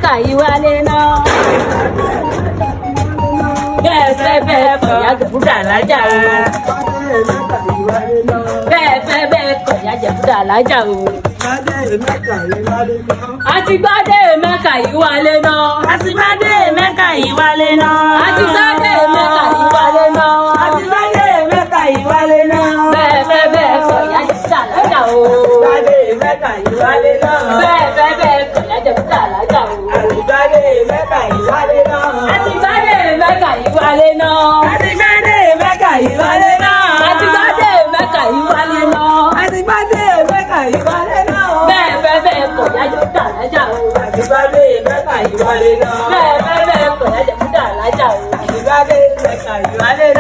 Mẹ́kà yìí wálé náà. Bẹ́ẹ̀ fẹ́ bẹ́ẹ̀ kọ̀ ìyá Jẹ̀búdà lájà o. Bẹ́ẹ̀ fẹ́ bẹ́ẹ̀ kọ̀ ìyá Jẹ̀búdà lájà o. Àtìgbádé Mẹ́kà yìí wálé náà. Àtìgbádé Mẹ́kà yìí wálé náà. Àtìgbádé Mẹ́kà yìí wálé náà. Àtìgbádé Mẹ́kà yìí wálé náà. Bẹ́ẹ̀ fẹ́ bẹ́ẹ̀ kọ̀ ìyá Jẹ̀búdà lájà o. Àtìgbádé Mẹ́kà yìí wálé náà. Bẹ́ẹ̀ fẹ́ bẹ́ẹ̀ kọ̀ ìyá Jẹ̀búdà lájà o. Àtìgbádé Mẹ́kà yìí wálé náà. Àtìgbádé Mẹ́kà yìí wálé náà. Àtìgbádé Mẹ́kà yìí wálé náà. Àtìgbádé Mẹ́kà yìí wálé náà. Àtìgbádé Mẹ́kà yìí wálé náà. Bẹ́ẹ̀ fẹ́ bẹ́ẹ̀ kọ̀ ìyá Jẹ̀búdà lájà o. Àtìgbádé Mẹ́kà yìí wálé náà. Bẹ́ẹ̀ fẹ́ bẹ́ẹ̀ kọ̀ ìyá Jẹ̀búdà lájà o. Àtìgbádé Mẹ́kà yìí wálé náà.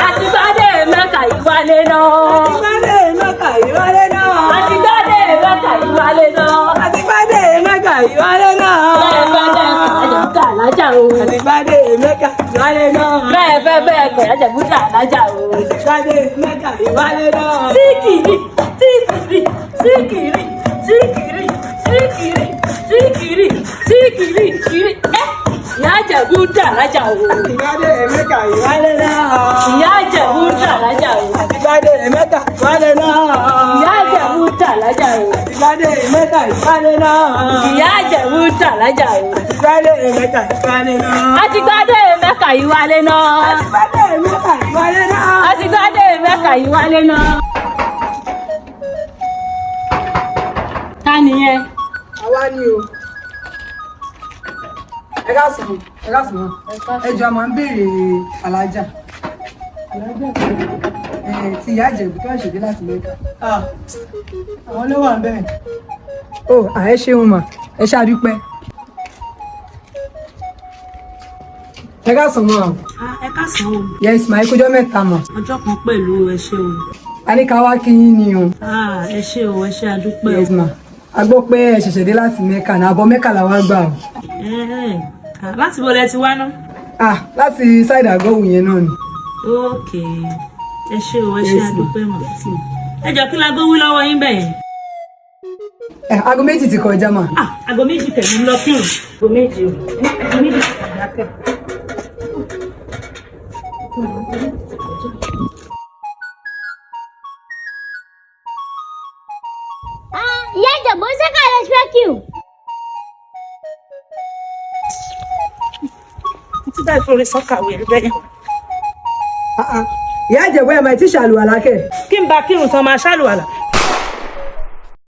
Àtìgbádé Mẹ́kà yìí wálé náà. Àtìgbádé Mẹ́kà yìí wálé náà. Àtìgbádé Mẹ́kà yìí wálé náà. Àtìgbádé Mẹ́kà yìí wálé náà. Bẹ́ẹ̀ fẹ́ bẹ́ẹ̀ kọ̀ ìyá Jẹ̀búdà lájà o. Àtìgbádé Mẹ́kà yìí wálé náà. Bẹ́ẹ̀ fẹ́ bẹ́ẹ̀ kọ̀ ìyá Jẹ̀búdà lájà o. Àtìgbádé Mẹ́kà yìí wálé náà. Síkìrì síkìrì síkìrì síkìrì síkìrì síkìrì síkìrì síkìrì. Ìyá Jẹ̀búdà lájà o. Àtìgbádé Mẹ́kà yìí wálé náà. Ìyá Jẹ̀búdà lájà o. Àtìgbádé Mẹ́kà yìí wálé náà. Ìyá Jẹ̀búdà lájà o. Àtìgbádé Mẹ́kà yìí wálé náà. Ìyá Jẹ̀búdà lájà o. Àtìgbádé Mẹ́kà yìí wálé náà. Àtìgbádé Mẹ́kà yìí wálé náà. Àtìgbádé Mẹ́kà yìí wálé náà. Àtìgbádé Mẹ́kà yìí wálé náà. Ta nìyẹn? Àwa ni o. Ẹ káàsán, ẹ káàsán. Ẹ jọ̀ọ́, a máa ń béèrè alájà. Ti ìyá Ìjẹ̀bú tó ń ṣèdé láti Mẹ́kà. Àwọn ló wà ń bẹ̀rẹ̀. Ó, ààrẹ ṣeun mà, ẹ ṣàdúpẹ́. Ẹ káàsán mọ́ ọ. Ẹ káàsán o. Yes, mà, ẹ kújọ́ mẹ́ta mà. Ọjọ́ kan pẹ̀lú ẹ ṣé o. A ní ká wá kí yín ni o. Ẹ ṣé o, ẹ ṣé àdúpẹ́ o. Yes, mà. A gbọ́ pé ẹ ṣẹ̀ṣẹ̀ dé láti Mẹ́kà náà, àbọ̀ Mẹ́kà làwa gbà o. Láti bo lẹ ti wá ná? Láti ṣáìdì àgọ́wù yẹn náà ni. Ókè, ẹ ṣé o, ẹ ṣé àdúpẹ́ mọ̀. Ẹ jọ kí la gbówó lọ́wọ́ yín bẹ́ẹ̀. Aago méjì ti kọjá mà. Aago méjì tẹ̀lé ń lọ kírun. Aago méjì o. Aago méjì ti kọjá kẹ́. Ìyá Ìjẹ̀bú ṣé ká lè ṣe kí o. Títí báyìí fún orí sọ́kàwé rí bẹ́yẹn. Ìyá Ìjẹ̀bú ẹ̀ máa ti ṣàlùwàlá kẹ̀. Kí n bá kírun tán máa ṣàlùwàlà.